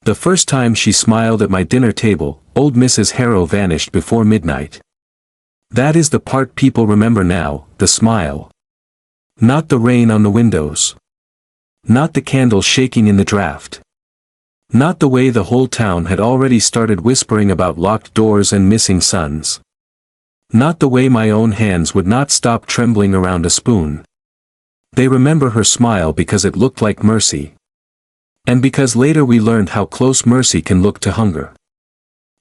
The first time she smiled at my dinner table, old Mrs. Harrow vanished before midnight. That is the part people remember now, the smile. Not the rain on the windows. Not the candle shaking in the draft. Not the way the whole town had already started whispering about locked doors and missing sons. Not the way my own hands would not stop trembling around a spoon. They remember her smile because it looked like mercy. And because later we learned how close mercy can look to hunger.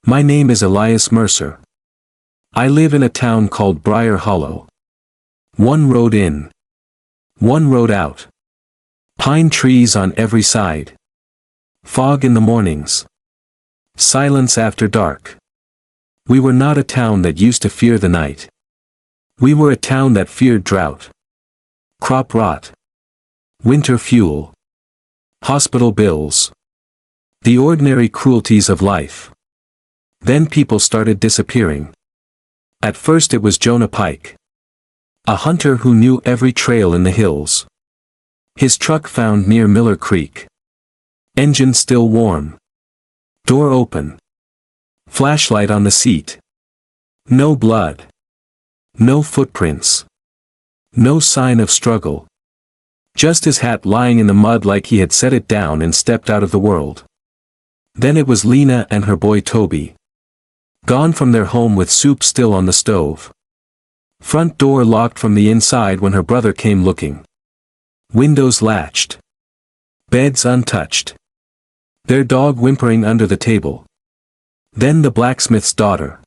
My name is Elias Mercer. I live in a town called Briar Hollow. One road in. One road out. Pine trees on every side. Fog in the mornings. Silence after dark. We were not a town that used to fear the night. We were a town that feared drought. Crop rot. Winter fuel. Hospital bills. The ordinary cruelties of life. Then people started disappearing. At first it was Jonah Pike. A hunter who knew every trail in the hills. His truck found near Miller Creek. Engine still warm. Door open. Flashlight on the seat. No blood. No footprints. No sign of struggle. Just his hat lying in the mud like he had set it down and stepped out of the world. Then it was Lena and her boy Toby. Gone from their home with soup still on the stove. Front door locked from the inside when her brother came looking. Windows latched. Beds untouched. Their dog whimpering under the table. Then the blacksmith's daughter.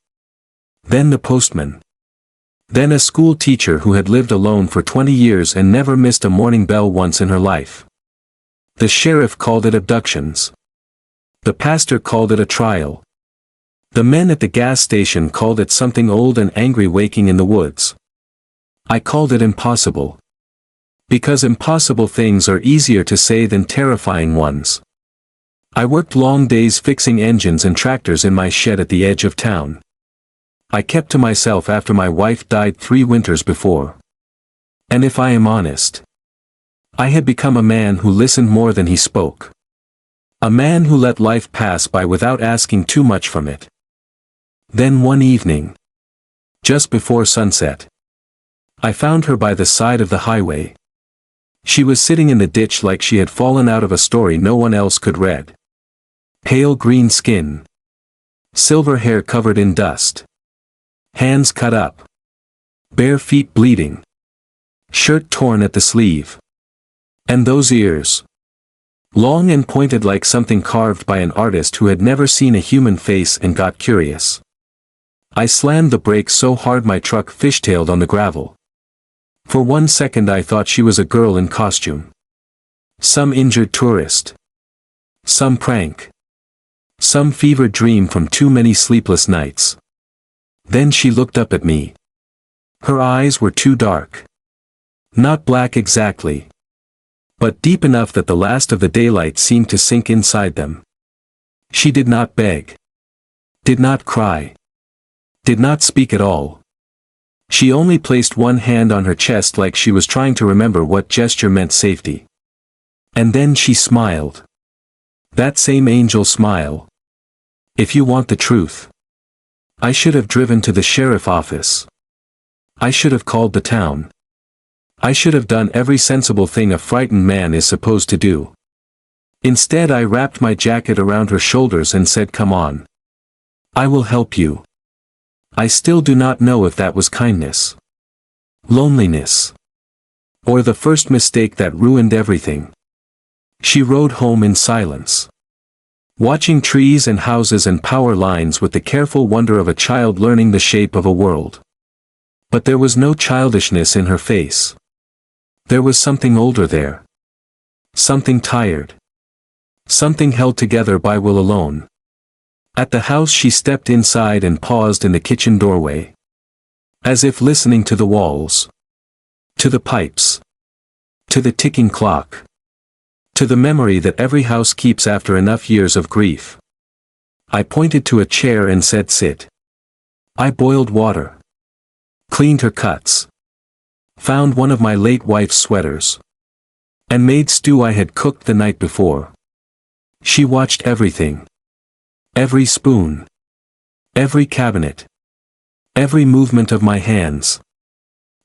Then the postman. Then a school teacher who had lived alone for 20 years and never missed a morning bell once in her life. The sheriff called it abductions. The pastor called it a trial. The men at the gas station called it something old and angry waking in the woods. I called it impossible. Because impossible things are easier to say than terrifying ones. I worked long days fixing engines and tractors in my shed at the edge of town. I kept to myself after my wife died 3 winters before. And if I am honest, I had become a man who listened more than he spoke. A man who let life pass by without asking too much from it. Then one evening, just before sunset, I found her by the side of the highway. She was sitting in the ditch like she had fallen out of a story no one else could read. Pale green skin. Silver hair covered in dust. Hands cut up. Bare feet bleeding. Shirt torn at the sleeve. And those ears. Long and pointed like something carved by an artist who had never seen a human face and got curious. I slammed the brakes so hard my truck fishtailed on the gravel. For 1 second I thought she was a girl in costume. Some injured tourist. Some prank. Some fevered dream from too many sleepless nights. Then she looked up at me. Her eyes were too dark. Not black exactly. But deep enough that the last of the daylight seemed to sink inside them. She did not beg. Did not cry. Did not speak at all. She only placed one hand on her chest like she was trying to remember what gesture meant safety. And then she smiled. That same angel smile. If you want the truth. I should have driven to the sheriff office. I should have called the town. I should have done every sensible thing a frightened man is supposed to do. Instead I wrapped my jacket around her shoulders and said, "Come on. I will help you." I still do not know if that was kindness. Loneliness. Or the first mistake that ruined everything. She rode home in silence. Watching trees and houses and power lines with the careful wonder of a child learning the shape of a world. But there was no childishness in her face. There was something older there. Something tired. Something held together by will alone. At the house she stepped inside and paused in the kitchen doorway. As if listening to the walls. To the pipes. To the ticking clock. To the memory that every house keeps after enough years of grief. I pointed to a chair and said, "Sit." I boiled water. Cleaned her cuts. Found one of my late wife's sweaters. And made stew I had cooked the night before. She watched everything. Every spoon. Every cabinet. Every movement of my hands.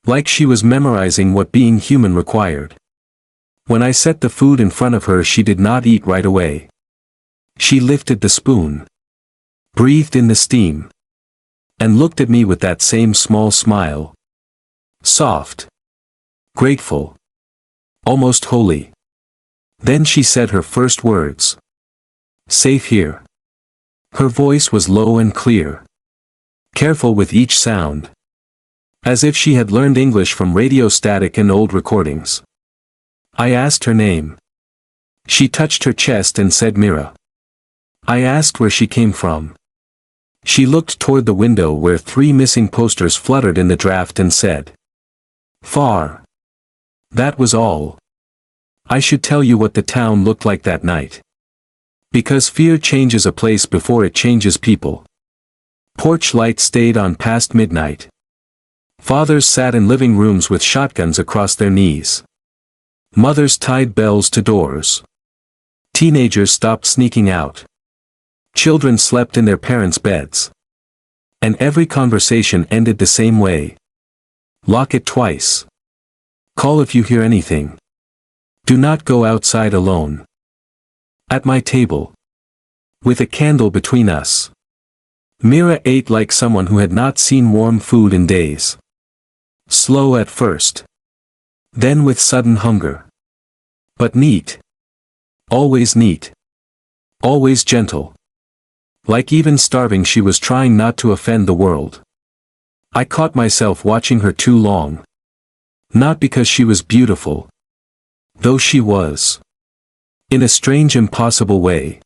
Like she was memorizing what being human required. When I set the food in front of her, she did not eat right away. She lifted the spoon. Breathed in the steam. And looked at me with that same small smile. Soft. Grateful. Almost holy. Then she said her first words. Safe here. Her voice was low and clear. Careful with each sound. As if she had learned English from radio static and old recordings. I asked her name. She touched her chest and said Mira. I asked where she came from. She looked toward the window where 3 missing posters fluttered in the draft and said. Far. That was all. I should tell you what the town looked like that night. Because fear changes a place before it changes people. Porch lights stayed on past midnight. Fathers sat in living rooms with shotguns across their knees. Mothers tied bells to doors. Teenagers stopped sneaking out. Children slept in their parents' beds. And every conversation ended the same way. Lock it twice. Call if you hear anything. Do not go outside alone. At my table. With a candle between us. Mira ate like someone who had not seen warm food in days. Slow at first. Then with sudden hunger. But neat. Always neat. Always gentle. Like even starving, she was trying not to offend the world. I caught myself watching her too long. Not because she was beautiful. Though she was. In a strange, impossible way.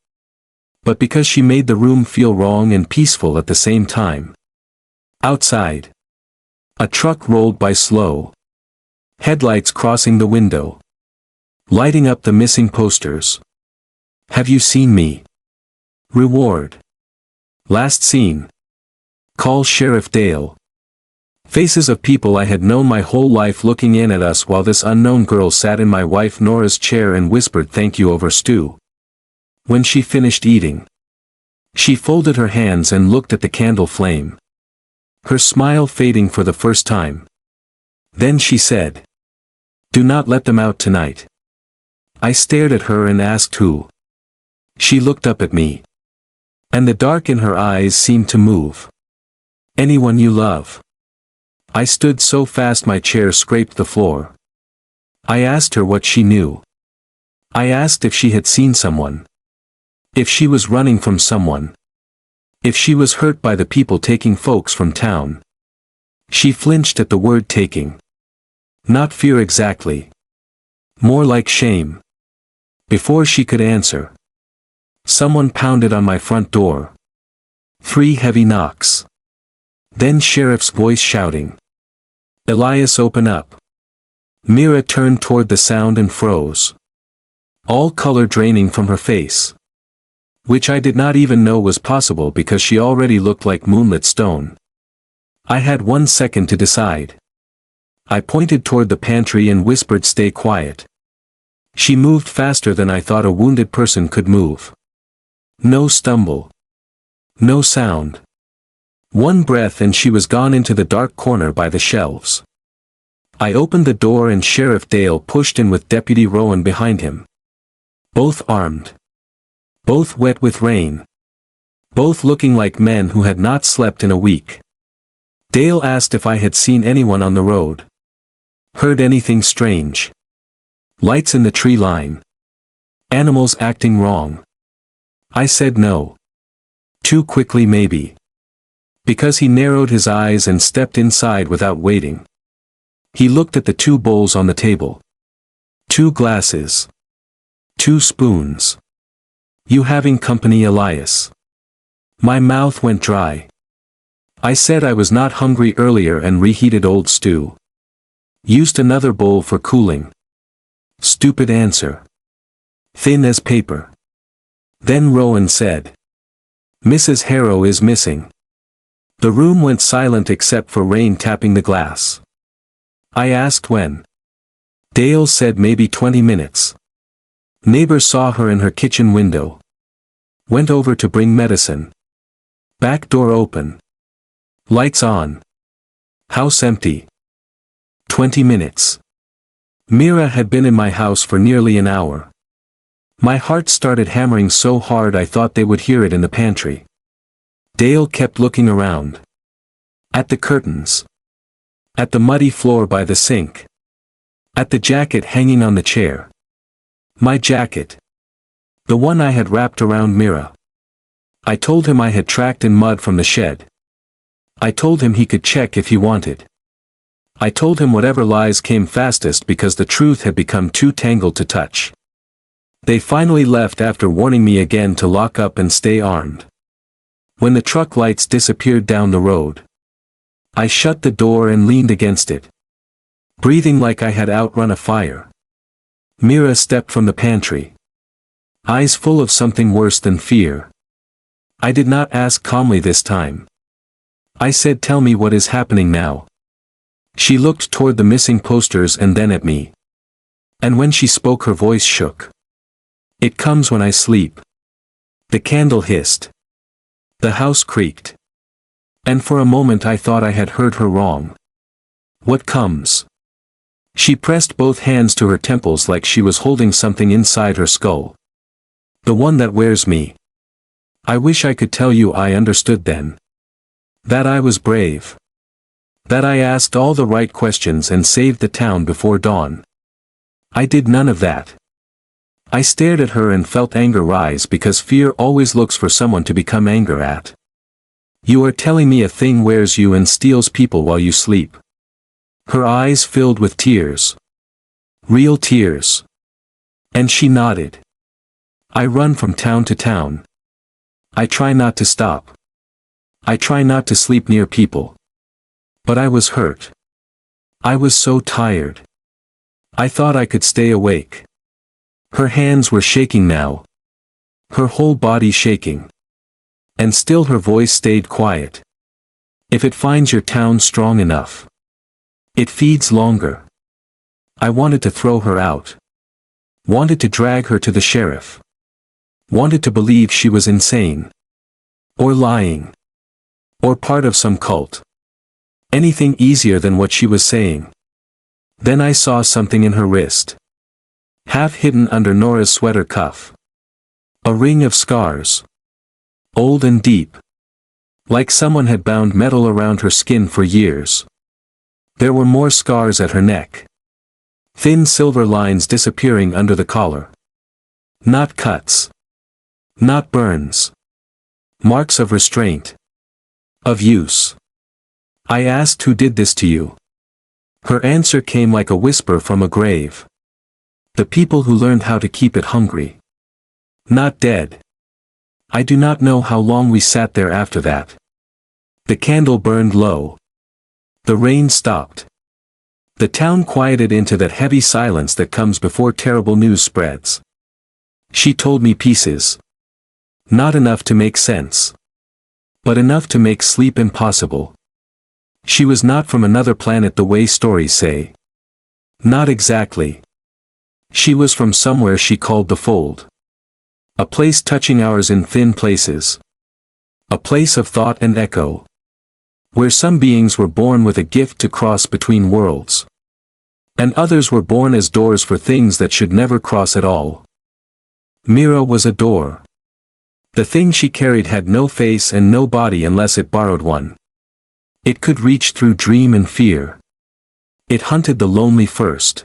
But because she made the room feel wrong and peaceful at the same time. Outside. A truck rolled by slow. Headlights crossing the window. Lighting up the missing posters. Have you seen me? Reward. Last seen. Call Sheriff Dale. Faces of people I had known my whole life looking in at us while this unknown girl sat in my wife Nora's chair and whispered thank you over stew. When she finished eating. She folded her hands and looked at the candle flame. Her smile fading for the first time. Then she said. Do not let them out tonight. I stared at her and asked who. She looked up at me. And the dark in her eyes seemed to move. Anyone you love. I stood so fast my chair scraped the floor. I asked her what she knew. I asked if she had seen someone. If she was running from someone. If she was hurt by the people taking folks from town. She flinched at the word taking. Not fear exactly. More like shame. Before she could answer. Someone pounded on my front door. 3 heavy knocks. Then Sheriff's voice shouting. Elias, open up. Mira turned toward the sound and froze. All color draining from her face. Which I did not even know was possible because she already looked like moonlit stone. I had 1 second to decide. I pointed toward the pantry and whispered stay quiet. She moved faster than I thought a wounded person could move. No stumble. No sound. 1 breath and she was gone into the dark corner by the shelves. I opened the door and Sheriff Dale pushed in with Deputy Rowan behind him. Both armed. Both wet with rain. Both looking like men who had not slept in a week. Dale asked if I had seen anyone on the road. Heard anything strange. Lights in the tree line. Animals acting wrong. I said no. Too quickly maybe. Because he narrowed his eyes and stepped inside without waiting. He looked at the 2 bowls on the table. 2 glasses. 2 spoons. You having company, Elias? My mouth went dry. I said I was not hungry earlier and reheated old stew. Used another bowl for cooling. Stupid answer. Thin as paper. Then Rowan said. Mrs. Harrow is missing. The room went silent except for rain tapping the glass. I asked when. Dale said maybe 20 minutes. Neighbor saw her in her kitchen window. Went over to bring medicine. Back door open. Lights on. House empty. 20 minutes. Mira had been in my house for nearly an hour. My heart started hammering so hard I thought they would hear it in the pantry. Dale kept looking around. At the curtains. At the muddy floor by the sink. At the jacket hanging on the chair. My jacket. The one I had wrapped around Mira. I told him I had tracked in mud from the shed. I told him he could check if he wanted. I told him whatever lies came fastest because the truth had become too tangled to touch. They finally left after warning me again to lock up and stay armed. When the truck lights disappeared down the road, I shut the door and leaned against it, breathing like I had outrun a fire. Mira stepped from the pantry, eyes full of something worse than fear. I did not ask calmly this time. I said, "Tell me what is happening now." She looked toward the missing posters and then at me. And when she spoke her voice shook. "It comes when I sleep." The candle hissed. The house creaked. And for a moment I thought I had heard her wrong. "What comes?" She pressed both hands to her temples like she was holding something inside her skull. "The one that wears me." I wish I could tell you I understood then. That I was brave. That I asked all the right questions and saved the town before dawn. I did none of that. I stared at her and felt anger rise because fear always looks for someone to become angry at. "You are telling me a thing wears you and steals people while you sleep." Her eyes filled with tears. Real tears. And she nodded. "I run from town to town. I try not to stop. I try not to sleep near people. But I was hurt. I was so tired. I thought I could stay awake." Her hands were shaking now. Her whole body shaking. And still her voice stayed quiet. "If it finds your town strong enough, it feeds longer." I wanted to throw her out. Wanted to drag her to the sheriff. Wanted to believe she was insane. Or lying. Or part of some cult. Anything easier than what she was saying. Then I saw something in her wrist. Half hidden under Nora's sweater cuff. A ring of scars. Old and deep. Like someone had bound metal around her skin for years. There were more scars at her neck. Thin silver lines disappearing under the collar. Not cuts. Not burns. Marks of restraint. Of use. I asked, "Who did this to you?" Her answer came like a whisper from a grave. "The people who learned how to keep it hungry. Not dead." I do not know how long we sat there after that. The candle burned low. The rain stopped. The town quieted into that heavy silence that comes before terrible news spreads. She told me pieces. Not enough to make sense. But enough to make sleep impossible. She was not from another planet the way stories say. Not exactly. She was from somewhere she called the Fold. A place touching ours in thin places. A place of thought and echo. Where some beings were born with a gift to cross between worlds. And others were born as doors for things that should never cross at all. Mira was a door. The thing she carried had no face and no body unless it borrowed one. It could reach through dream and fear. It hunted the lonely first.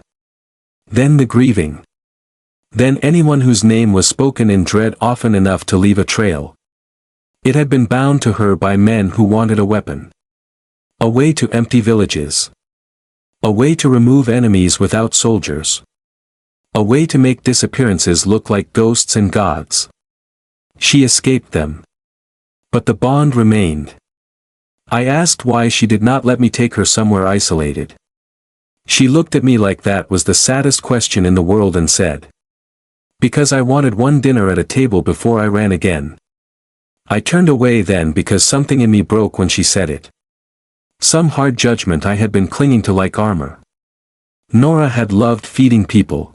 Then the grieving. Then anyone whose name was spoken in dread often enough to leave a trail. It had been bound to her by men who wanted a weapon. A way to empty villages. A way to remove enemies without soldiers. A way to make disappearances look like ghosts and gods. She escaped them. But the bond remained. I asked why she did not let me take her somewhere isolated. She looked at me like that was the saddest question in the world and said, "Because I wanted one dinner at a table before I ran again." I turned away then because something in me broke when she said it. Some hard judgment I had been clinging to like armor. Nora had loved feeding people.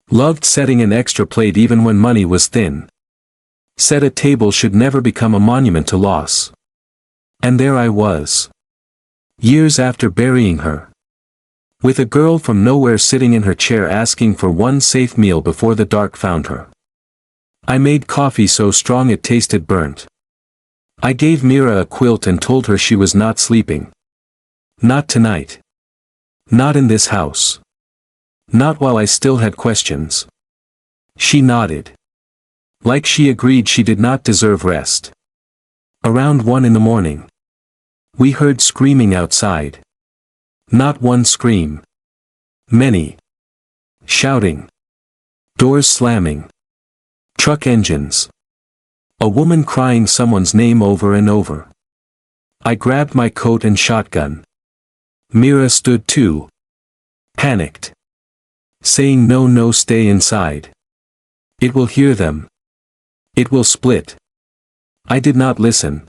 Loved setting an extra plate even when money was thin. Said a table should never become a monument to loss. And there I was. Years after burying her. With a girl from nowhere sitting in her chair asking for one safe meal before the dark found her. I made coffee so strong it tasted burnt. I gave Mira a quilt and told her she was not sleeping. Not tonight. Not in this house. Not while I still had questions. She nodded. Like she agreed she did not deserve rest. Around 1 in the morning. We heard screaming outside. Not one scream. Many. Shouting. Doors slamming. Truck engines. A woman crying someone's name over and over. I grabbed my coat and shotgun. Mira stood too. Panicked. Saying no, no, stay inside. It will hear them. It will split. I did not listen.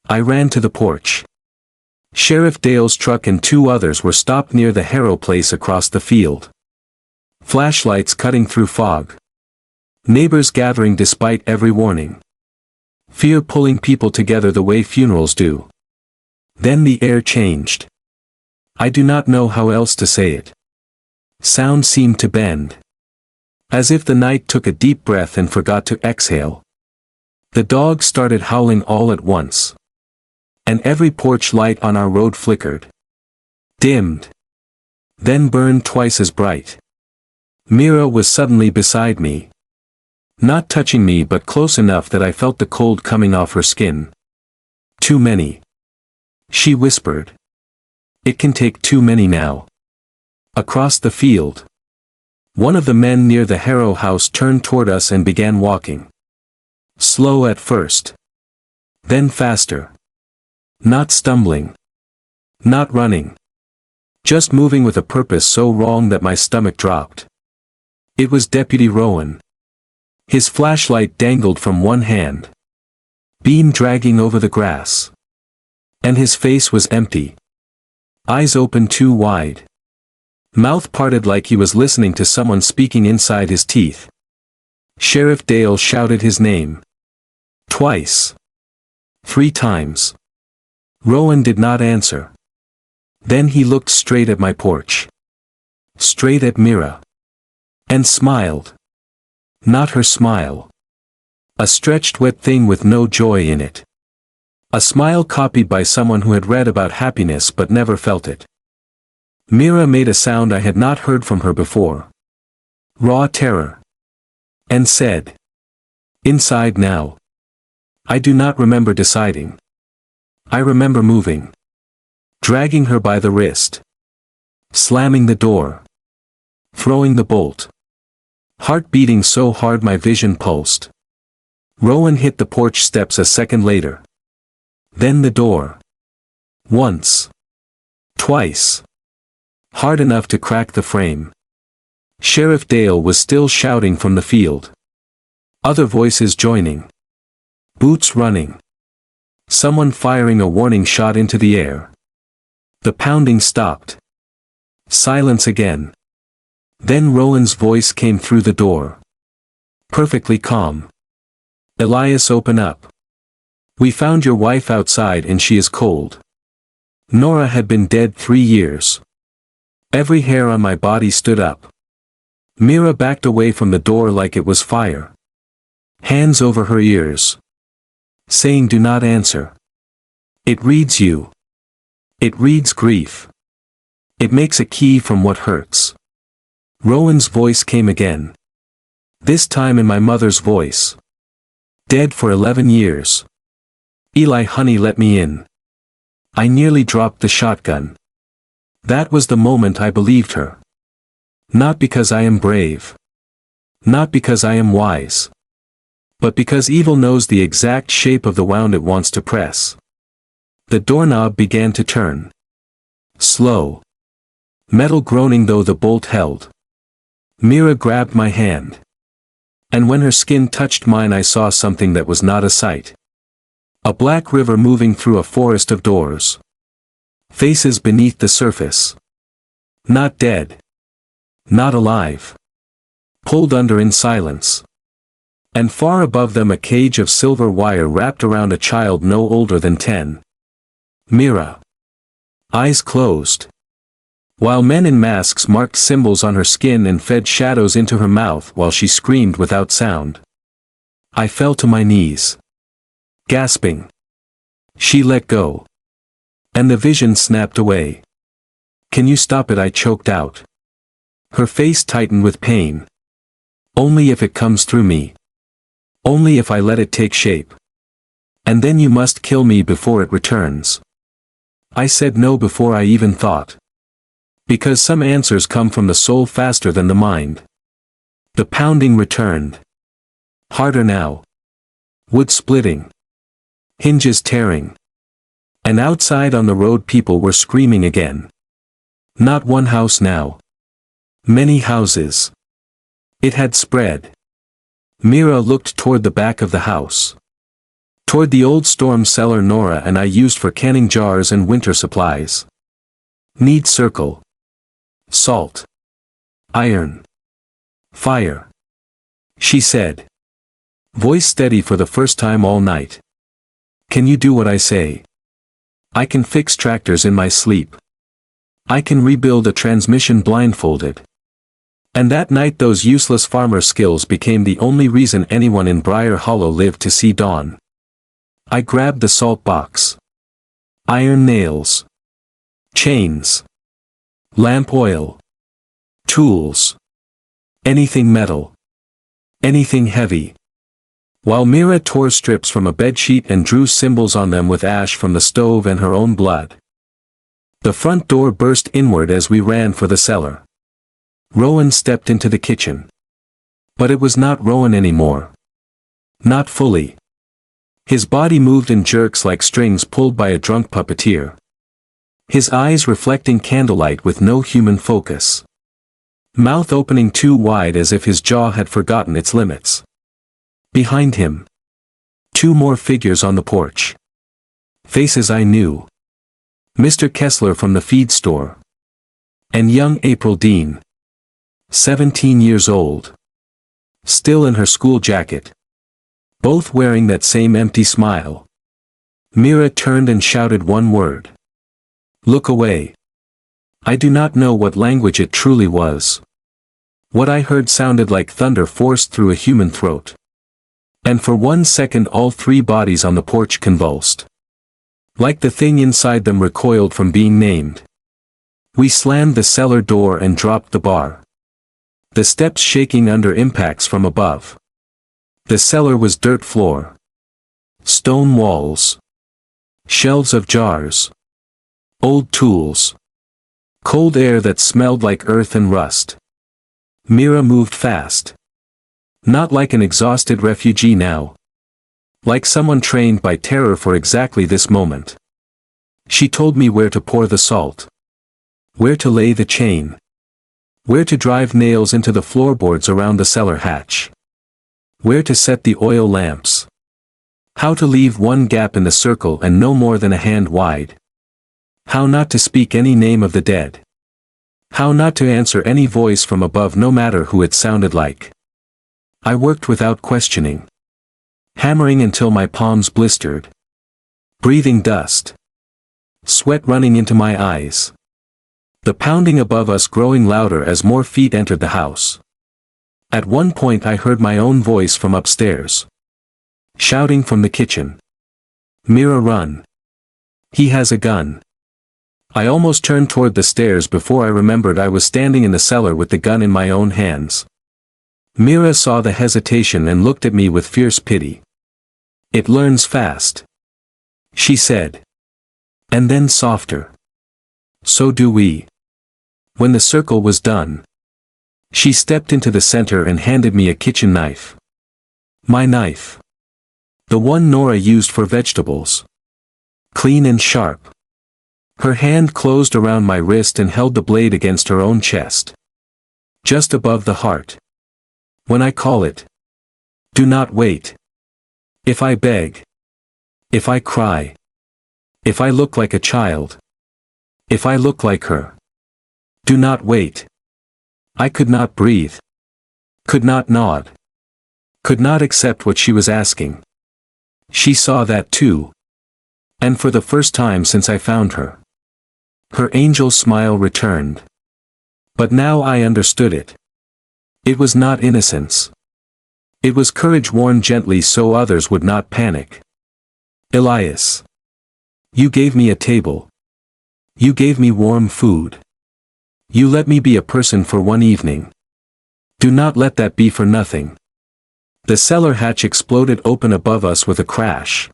I ran to the porch. Sheriff Dale's truck and 2 others were stopped near the Harrow place across the field. Flashlights cutting through fog. Neighbors gathering despite every warning. Fear pulling people together the way funerals do. Then the air changed. I do not know how else to say it. Sound seemed to bend. As if the night took a deep breath and forgot to exhale. The dogs started howling all at once. And every porch light on our road flickered. Dimmed. Then burned twice as bright. Mira was suddenly beside me. Not touching me but close enough that I felt the cold coming off her skin. Too many. She whispered. It can take too many now. Across the field. One of the men near the Harrow house turned toward us and began walking. Slow at first. Then faster. Not stumbling. Not running. Just moving with a purpose so wrong that my stomach dropped. It was Deputy Rowan. His flashlight dangled from one hand. Beam dragging over the grass. And his face was empty. Eyes open too wide. Mouth parted like he was listening to someone speaking inside his teeth. Sheriff Dale shouted his name. Twice. 3 times. Rowan did not answer. Then he looked straight at my porch. Straight at Mira. And smiled. Not her smile. A stretched wet thing with no joy in it. A smile copied by someone who had read about happiness but never felt it. Mira made a sound I had not heard from her before. Raw terror. And said. Inside now. I do not remember deciding. I remember moving. Dragging her by the wrist. Slamming the door. Throwing the bolt. Heart beating so hard my vision pulsed. Rowan hit the porch steps a second later. Then the door. Once. Twice. Hard enough to crack the frame. Sheriff Dale was still shouting from the field. Other voices joining. Boots running. Someone firing a warning shot into the air. The pounding stopped. Silence again. Then Rowan's voice came through the door. Perfectly calm. Elias, open up. We found your wife outside and she is cold. Nora had been dead 3 years. Every hair on my body stood up. Mira backed away from the door like it was fire. Hands over her ears. Saying do not answer. It reads you. It reads grief. It makes a key from what hurts. Rowan's voice came again. This time in my mother's voice. Dead for 11 years. Eli, honey, let me in. I nearly dropped the shotgun. That was the moment I believed her. Not because I am brave. Not because I am wise. But because evil knows the exact shape of the wound it wants to press. The doorknob began to turn. Slow. Metal groaning though the bolt held. Mira grabbed my hand. And when her skin touched mine I saw something that was not a sight. A black river moving through a forest of doors. Faces beneath the surface. Not dead. Not alive. Pulled under in silence. And far above them a cage of silver wire wrapped around a child no older than 10. Mira. Eyes closed. While men in masks marked symbols on her skin and fed shadows into her mouth while she screamed without sound. I fell to my knees. Gasping. She let go. And the vision snapped away. Can you stop it? I choked out. Her face tightened with pain. Only if it comes through me. Only if I let it take shape. And then you must kill me before it returns. I said no before I even thought. Because some answers come from the soul faster than the mind. The pounding returned. Harder now. Wood splitting. Hinges tearing. And outside on the road people were screaming again. Not one house now. Many houses. It had spread. Mira looked toward the back of the house. Toward the old storm cellar Nora and I used for canning jars and winter supplies. Need circle. Salt. Iron. Fire. She said. Voice steady for the first time all night. Can you do what I say? I can fix tractors in my sleep. I can rebuild a transmission blindfolded. And that night those useless farmer skills became the only reason anyone in Briar Hollow lived to see dawn. I grabbed the salt box. Iron nails. Chains. Lamp oil. Tools. Anything metal. Anything heavy. While Mira tore strips from a bedsheet and drew symbols on them with ash from the stove and her own blood. The front door burst inward as we ran for the cellar. Rowan stepped into the kitchen. But it was not Rowan anymore. Not fully. His body moved in jerks like strings pulled by a drunk puppeteer. His eyes reflecting candlelight with no human focus. Mouth opening too wide as if his jaw had forgotten its limits. Behind him. 2 more figures on the porch. Faces I knew. Mr. Kessler from the feed store. And young April Dean. 17 years old. Still in her school jacket. Both wearing that same empty smile. Mira turned and shouted one word. Look away. I do not know what language it truly was. What I heard sounded like thunder forced through a human throat. And for 1 second all 3 bodies on the porch convulsed. Like the thing inside them recoiled from being named. We slammed the cellar door and dropped the bar. The steps shaking under impacts from above. The cellar was dirt floor. Stone walls. Shelves of jars. Old tools. Cold air that smelled like earth and rust. Mira moved fast. Not like an exhausted refugee now. Like someone trained by terror for exactly this moment. She told me where to pour the salt. Where to lay the chain. Where to drive nails into the floorboards around the cellar hatch. Where to set the oil lamps. How to leave one gap in the circle and no more than a hand wide. How not to speak any name of the dead. How not to answer any voice from above no matter who it sounded like. I worked without questioning. Hammering until my palms blistered. Breathing dust. Sweat running into my eyes. The pounding above us growing louder as more feet entered the house. At one point I heard my own voice from upstairs. Shouting from the kitchen. Mira, run. He has a gun. I almost turned toward the stairs before I remembered I was standing in the cellar with the gun in my own hands. Mira saw the hesitation and looked at me with fierce pity. It learns fast. She said. And then softer. So do we. When the circle was done. She stepped into the center and handed me a kitchen knife. My knife. The one Nora used for vegetables. Clean and sharp. Her hand closed around my wrist and held the blade against her own chest. Just above the heart. When I call it. Do not wait. If I beg. If I cry. If I look like a child. If I look like her. Do not wait. I could not breathe. Could not nod. Could not accept what she was asking. She saw that too. And for the first time since I found her. Her angel smile returned. But now I understood it. It was not innocence. It was courage worn gently so others would not panic. Elias. You gave me a table. You gave me warm food. You let me be a person for one evening. Do not let that be for nothing. The cellar hatch exploded open above us with a crash.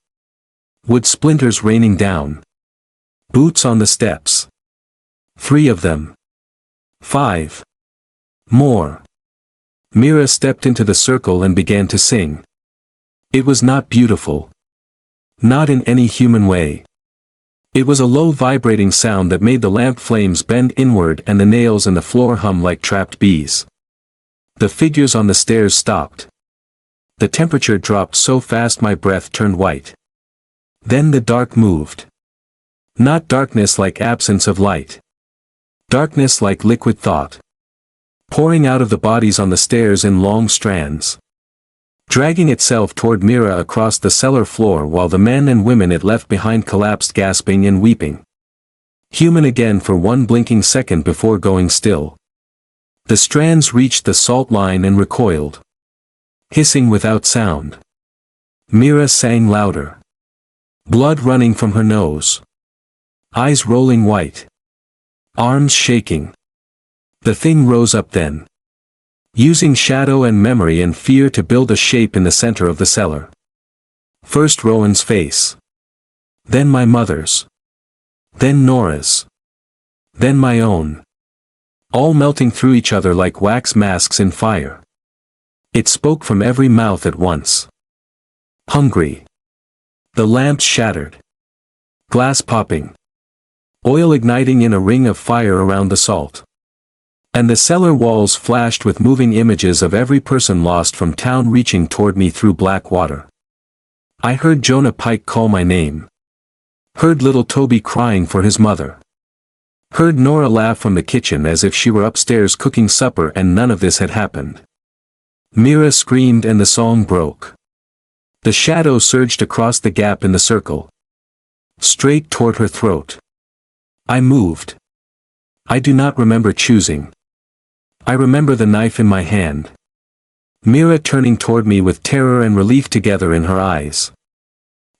Wood splinters raining down. Boots on the steps. 3 of them. 5. More. Mira stepped into the circle and began to sing. It was not beautiful. Not in any human way. It was a low vibrating sound that made the lamp flames bend inward and the nails in the floor hum like trapped bees. The figures on the stairs stopped. The temperature dropped so fast my breath turned white. Then the dark moved. Not darkness like absence of light. Darkness like liquid thought. Pouring out of the bodies on the stairs in long strands. Dragging itself toward Mira across the cellar floor while the men and women it left behind collapsed gasping and weeping. Human again for one blinking second before going still. The strands reached the salt line and recoiled. Hissing without sound. Mira sang louder. Blood running from her nose. Eyes rolling white. Arms shaking. The thing rose up then. Using shadow and memory and fear to build a shape in the center of the cellar. First Rowan's face. Then my mother's. Then Nora's. Then my own. All melting through each other like wax masks in fire. It spoke from every mouth at once. Hungry. The lamps shattered. Glass popping. Oil igniting in a ring of fire around the salt. And the cellar walls flashed with moving images of every person lost from town reaching toward me through black water. I heard Jonah Pike call my name. Heard little Toby crying for his mother. Heard Nora laugh from the kitchen as if she were upstairs cooking supper and none of this had happened. Mira screamed and the song broke. The shadow surged across the gap in the circle. Straight toward her throat. I moved. I do not remember choosing. I remember the knife in my hand. Mira turning toward me with terror and relief together in her eyes.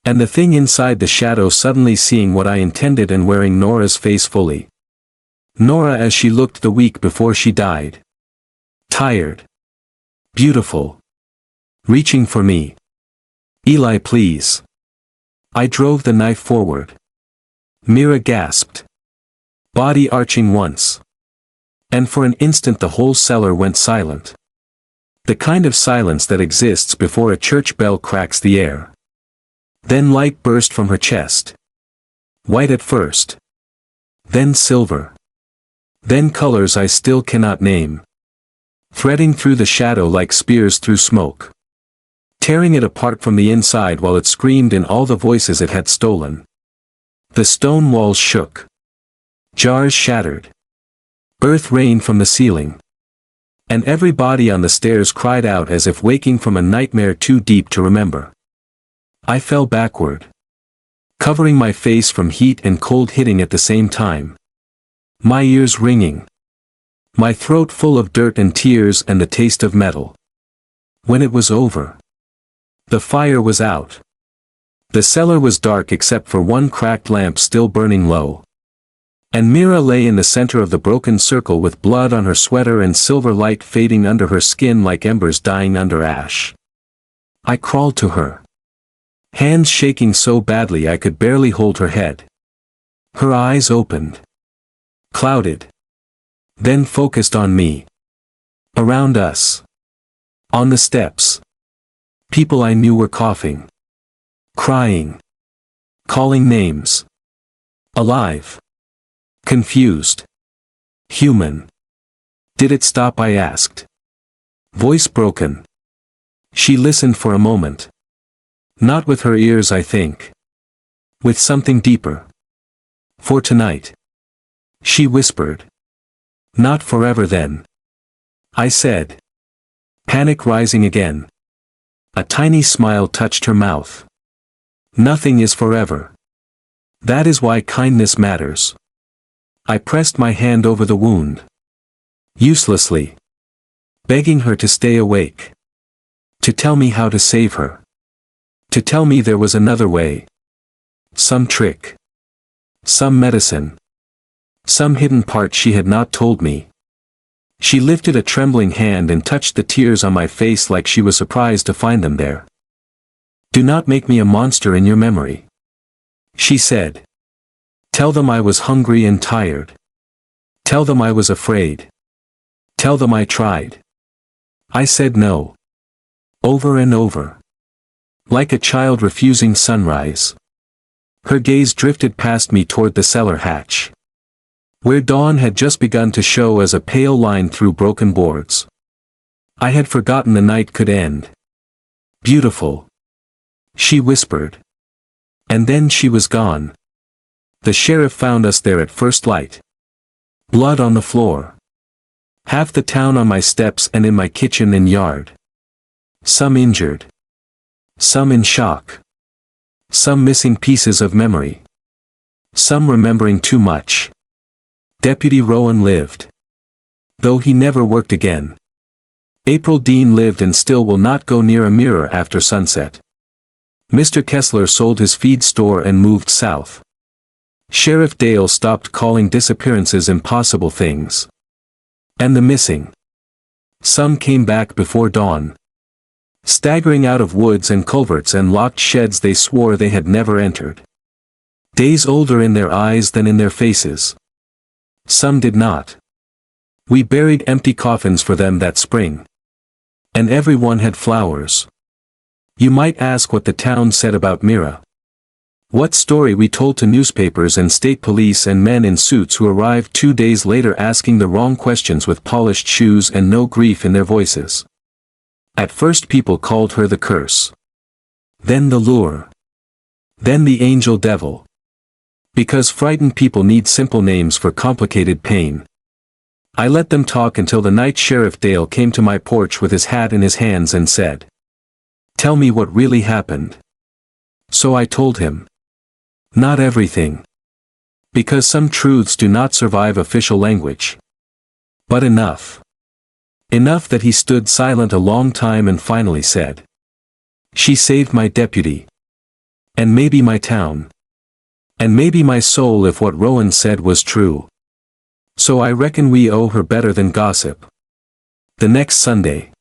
And the thing inside the shadow suddenly seeing what I intended and wearing Nora's face fully. Nora as she looked the week before she died. Tired. Beautiful. Reaching for me. Eli, please. I drove the knife forward. Mira gasped. Body arching once. And for an instant the whole cellar went silent. The kind of silence that exists before a church bell cracks the air. Then light burst from her chest. White at first. Then silver. Then colors I still cannot name. Threading through the shadow like spears through smoke. Tearing it apart from the inside while it screamed in all the voices it had stolen. The stone walls shook. Jars shattered. Earth rained from the ceiling. And every body on the stairs cried out as if waking from a nightmare too deep to remember. I fell backward. Covering my face from heat and cold hitting at the same time. My ears ringing. My throat full of dirt and tears and the taste of metal. When it was over. The fire was out. The cellar was dark except for one cracked lamp still burning low. And Mira lay in the center of the broken circle with blood on her sweater and silver light fading under her skin like embers dying under ash. I crawled to her. Hands shaking so badly I could barely hold her head. Her eyes opened. Clouded. Then focused on me. Around us. On the steps. People I knew were coughing. Crying. Calling names. Alive. Confused. Human. Did it stop? I asked. Voice broken. She listened for a moment. Not with her ears, I think. With something deeper. For tonight. She whispered. Not forever then. I said. Panic rising again. A tiny smile touched her mouth. Nothing is forever. That is why kindness matters. I pressed my hand over the wound. Uselessly. Begging her to stay awake. To tell me how to save her. To tell me there was another way. Some trick. Some medicine. Some hidden part she had not told me. She lifted a trembling hand and touched the tears on my face like she was surprised to find them there. Do not make me a monster in your memory. She said. Tell them I was hungry and tired. Tell them I was afraid. Tell them I tried. I said no. Over and over. Like a child refusing sunrise. Her gaze drifted past me toward the cellar hatch. Where dawn had just begun to show as a pale line through broken boards. I had forgotten the night could end. Beautiful. She whispered. And then she was gone. The sheriff found us there at first light. Blood on the floor. Half the town on my steps and in my kitchen and yard. Some injured. Some in shock. Some missing pieces of memory. Some remembering too much. Deputy Rowan lived. Though he never worked again. April Dean lived and still will not go near a mirror after sunset. Mr. Kessler sold his feed store and moved south. Sheriff Dale stopped calling disappearances impossible things. And the missing. Some came back before dawn. Staggering out of woods and culverts and locked sheds they swore they had never entered. Days older in their eyes than in their faces. Some did not. We buried empty coffins for them that spring. And everyone had flowers. You might ask what the town said about Mira. What story we told to newspapers and state police and men in suits who arrived 2 days later asking the wrong questions with polished shoes and no grief in their voices. At first people called her the curse. Then the lure. Then the angel devil. Because frightened people need simple names for complicated pain. I let them talk until the night Sheriff Dale came to my porch with his hat in his hands and said, "Tell me what really happened." So I told him. Not everything. Because some truths do not survive official language. But enough. Enough that he stood silent a long time and finally said, "She saved my deputy. And maybe my town. And maybe my soul if what Rowan said was true. So I reckon we owe her better than gossip." The next Sunday.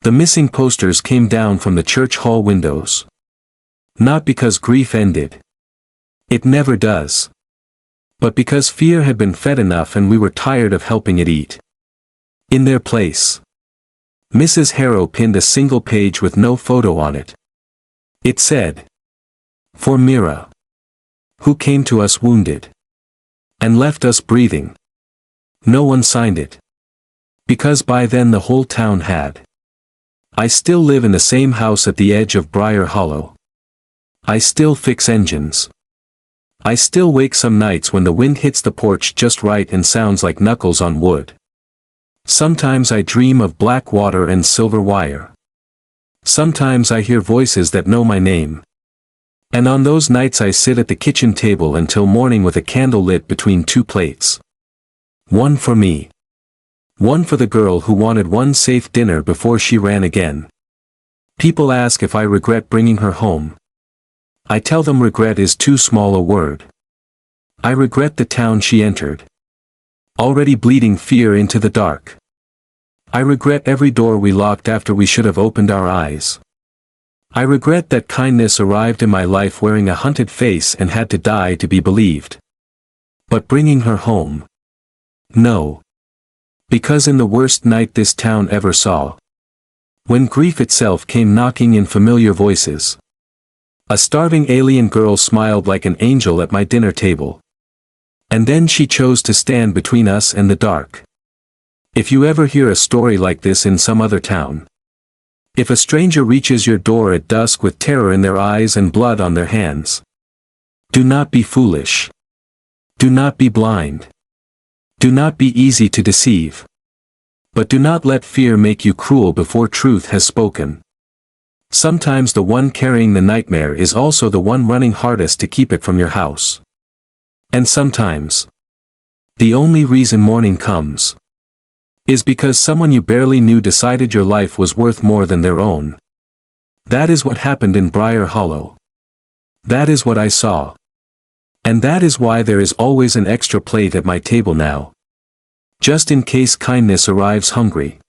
The missing posters came down from the church hall windows. Not because grief ended. It never does. But because fear had been fed enough and we were tired of helping it eat. In their place. Mrs. Harrow pinned a single page with no photo on it. It said, "For Mira. Who came to us wounded. And left us breathing." No one signed it. Because by then the whole town had. I still live in the same house at the edge of Briar Hollow. I still fix engines. I still wake some nights when the wind hits the porch just right and sounds like knuckles on wood. Sometimes I dream of black water and silver wire. Sometimes I hear voices that know my name. And on those nights I sit at the kitchen table until morning with a candle lit between two plates. One for me. One for the girl who wanted one safe dinner before she ran again. People ask if I regret bringing her home. I tell them regret is too small a word. I regret the town she entered. Already bleeding fear into the dark. I regret every door we locked after we should have opened our eyes. I regret that kindness arrived in my life wearing a hunted face and had to die to be believed. But bringing her home? No. Because in the worst night this town ever saw. When grief itself came knocking in familiar voices. A starving alien girl smiled like an angel at my dinner table. And then she chose to stand between us and the dark. If you ever hear a story like this in some other town. If a stranger reaches your door at dusk with terror in their eyes and blood on their hands. Do not be foolish. Do not be blind. Do not be easy to deceive. But do not let fear make you cruel before truth has spoken. Sometimes the one carrying the nightmare is also the one running hardest to keep it from your house. And sometimes, the only reason morning comes is because someone you barely knew decided your life was worth more than their own. That is what happened in Briar Hollow. That is what I saw. And that is why there is always an extra plate at my table now. Just in case kindness arrives hungry.